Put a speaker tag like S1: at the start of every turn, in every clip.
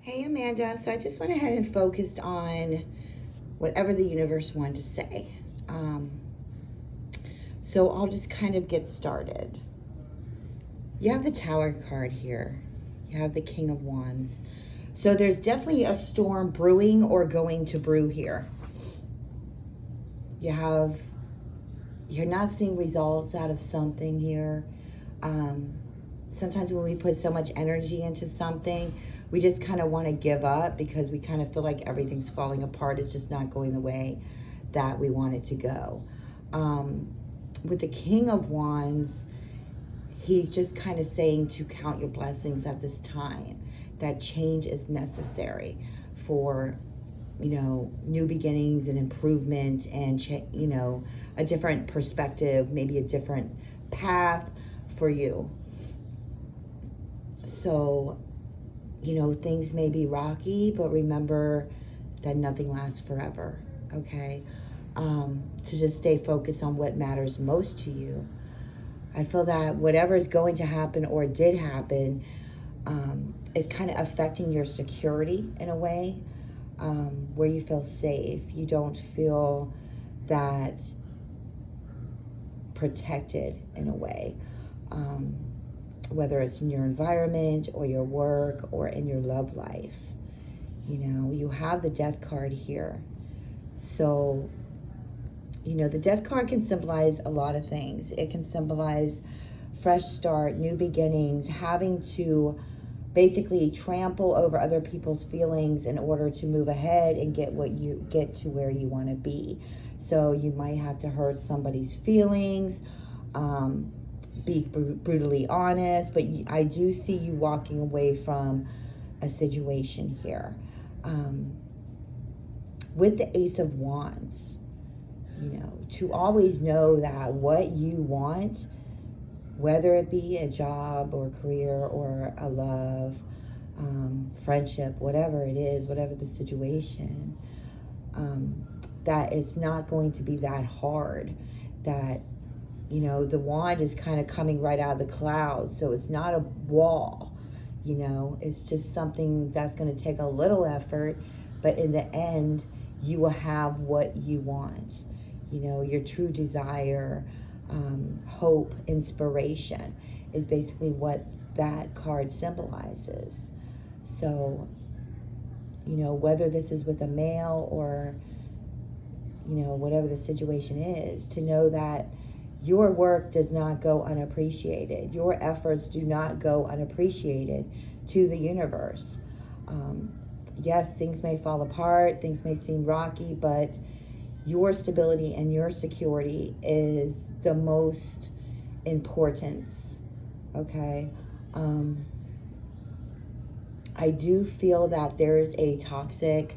S1: Hey Amanda, so I just went ahead and focused on whatever the universe wanted to say. Um, so I'll just kind of get started. You have the Tower card here, you have the King of Wands. So there's definitely a storm brewing or going to brew here. You're not seeing results out of something here. Um, Sometimes when we put so much energy into something, we just kind of want to give up because we kind of feel like everything's falling apart. It's just not going the way that we want it to go. Um, with the King of Wands, he's just kind of saying to count your blessings at this time, that change is necessary for new beginnings and improvement and a different perspective, maybe a different path for you. So things may be rocky, but remember that nothing lasts forever. Okay. To just stay focused on what matters most to you. I feel that whatever is going to happen or did happen is kind of affecting your security in a way, where you feel safe. You don't feel that protected in a way, whether it's in your environment or your work or in your love life. You have the Death card here. So, the Death card can symbolize a lot of things. It can symbolize fresh start, new beginnings, having to basically trample over other people's feelings in order to move ahead and get to where you want to be. So you might have to hurt somebody's feelings, be brutally honest, but I do see you walking away from a situation here. With the Ace of Wands, to always know that what you want, whether it be a job or career or a love, friendship, whatever it is, whatever the situation, that it's not going to be that hard. That, the wand is kind of coming right out of the clouds. So it's not a wall, it's just something that's going to take a little effort. But in the end, you will have what you want, your true desire. Hope, inspiration is basically what that card symbolizes. So, whether this is with a male or, whatever the situation is, to know that your work does not go unappreciated. Your efforts do not go unappreciated to the universe. Yes, things may fall apart, things may seem rocky, but your stability and your security is the most importance. Okay. I do feel that there's a toxic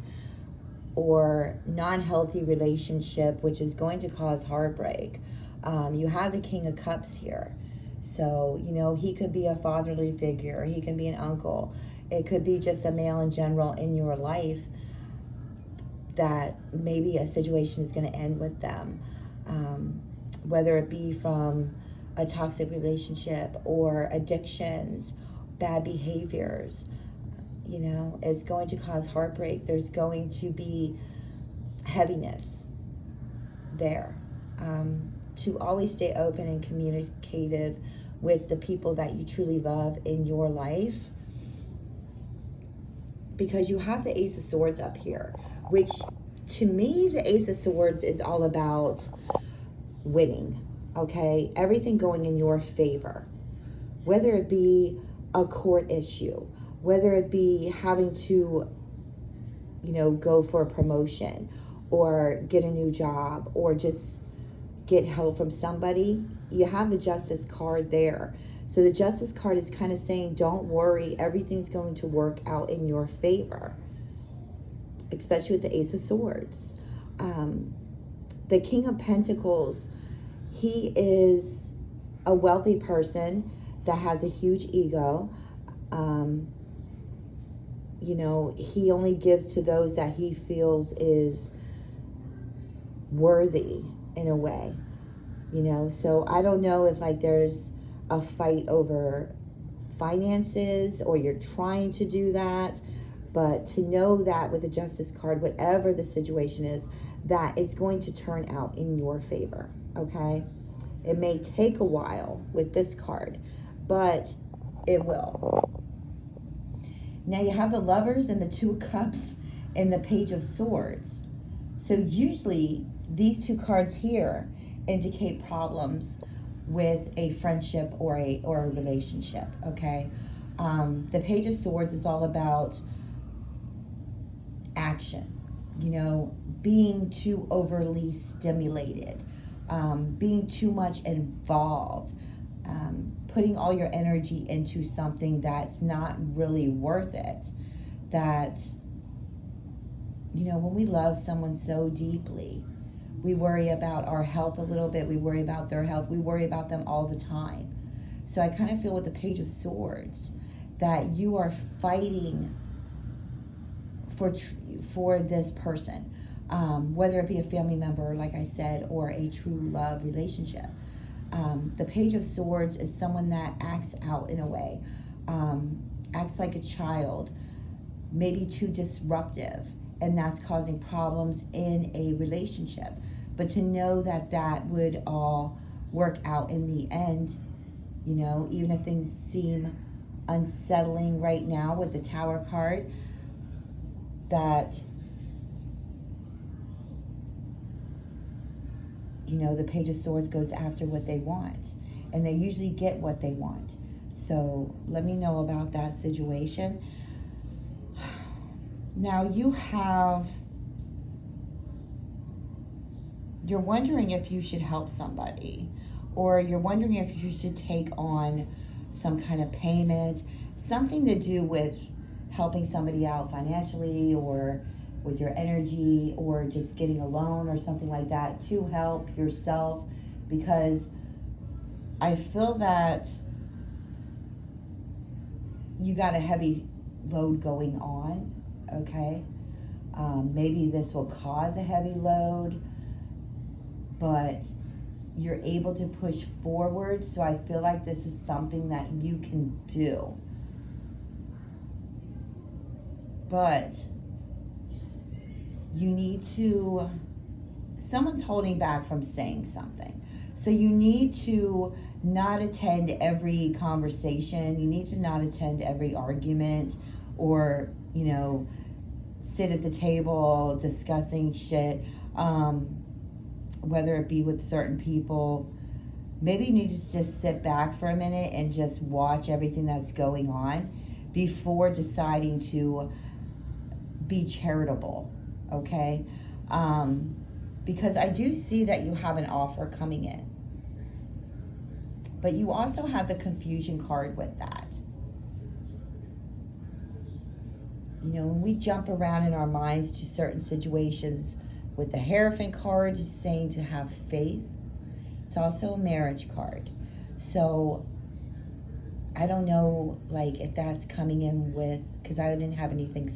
S1: or non-healthy relationship which is going to cause heartbreak. You have the King of Cups here. So, he could be a fatherly figure, he can be an uncle, it could be just a male in general in your life that maybe a situation is going to end with them, whether it be from a toxic relationship or addictions, bad behaviors. It's going to cause heartbreak. There's going to be heaviness there. To always stay open and communicative with the people that you truly love in your life, because you have the Ace of Swords up here, which to me, the Ace of Swords is all about winning, okay? Everything going in your favor, whether it be a court issue, whether it be having to, go for a promotion or get a new job or just get help from somebody. You have the Justice card there. So the Justice card is kind of saying, don't worry, everything's going to work out in your favor, especially with the Ace of Swords. The King of Pentacles, he is a wealthy person that has a huge ego. He only gives to those that he feels is worthy in a way. So I don't know if there's a fight over finances or you're trying to do that, But to know that with the Justice card, whatever the situation is, that it's going to turn out in your favor, okay? It may take a while with this card, but it will. Now you have the Lovers and the Two of Cups and the Page of Swords. So usually these two cards here indicate problems with a friendship or a relationship, okay? The Page of Swords is all about action, you know, being too overly stimulated, being too much involved, putting all your energy into something that's not really worth it. That, you know, when we love someone so deeply, we worry about our health a little bit, we worry about their health, we worry about them all the time. So I kind of feel with the Page of Swords that you are fighting for this person, whether it be a family member, like I said, or a true love relationship. The Page of Swords is someone that acts out in a way, acts like a child, maybe too disruptive, and that's causing problems in a relationship. But to know that that would all work out in the end, you know, even if things seem unsettling right now with the Tower card, that, you know, the Page of Swords goes after what they want, and they usually get what they want. So let me know about that situation. Now you're wondering if you should help somebody, or you're wondering if you should take on some kind of payment, something to do with helping somebody out financially, or with your energy, or just getting a loan or something like that to help yourself, because I feel that you got a heavy load going on, okay? Maybe this will cause a heavy load, but you're able to push forward. So I feel like this is something that you can do. But you need to, someone's holding back from saying something. So you need to not attend every conversation. You need to not attend every argument, or, you know, sit at the table discussing shit, whether it be with certain people. Maybe you need to just sit back for a minute and just watch everything that's going on before deciding to be charitable, okay? Because I do see that you have an offer coming in, but you also have the Confusion card with that. You know, when we jump around in our minds to certain situations, with the Hierophant card is saying to have faith. It's also a marriage card. So I don't know, like, if that's coming in with, because I didn't have anything,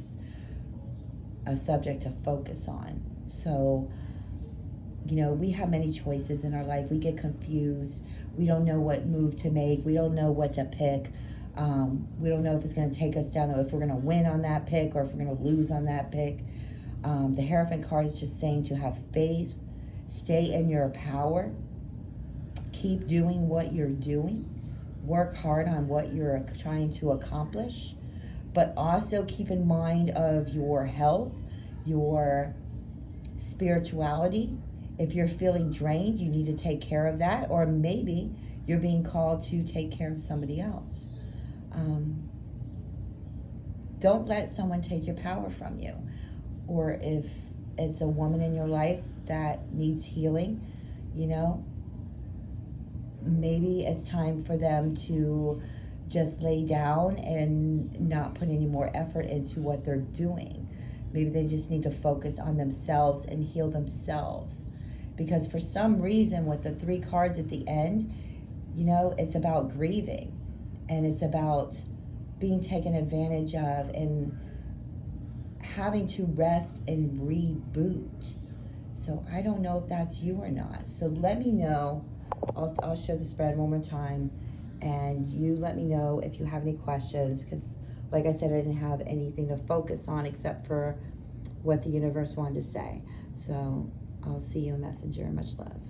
S1: a subject to focus on. So, you know, we have many choices in our life. We get confused. We don't know what move to make. We don't know what to pick. We don't know if it's going to take us down, if we're going to win on that pick or if we're going to lose on that pick. The Hierophant card is just saying to have faith, stay in your power, keep doing what you're doing, work hard on what you're trying to accomplish, but also keep in mind of your health, your spirituality. If you're feeling drained, you need to take care of that, or maybe you're being called to take care of somebody else. Don't let someone take your power from you. Or if it's a woman in your life that needs healing, you know, maybe it's time for them to just lay down and not put any more effort into what they're doing. Maybe they just need to focus on themselves and heal themselves. Because for some reason, with the 3 cards at the end, you know, it's about grieving, and it's about being taken advantage of and having to rest and reboot. So I don't know if that's you or not. So let me know. I'll show the spread one more time, and you let me know if you have any questions, because like I said, I didn't have anything to focus on except for what the universe wanted to say. So I'll see you in Messenger. Much love.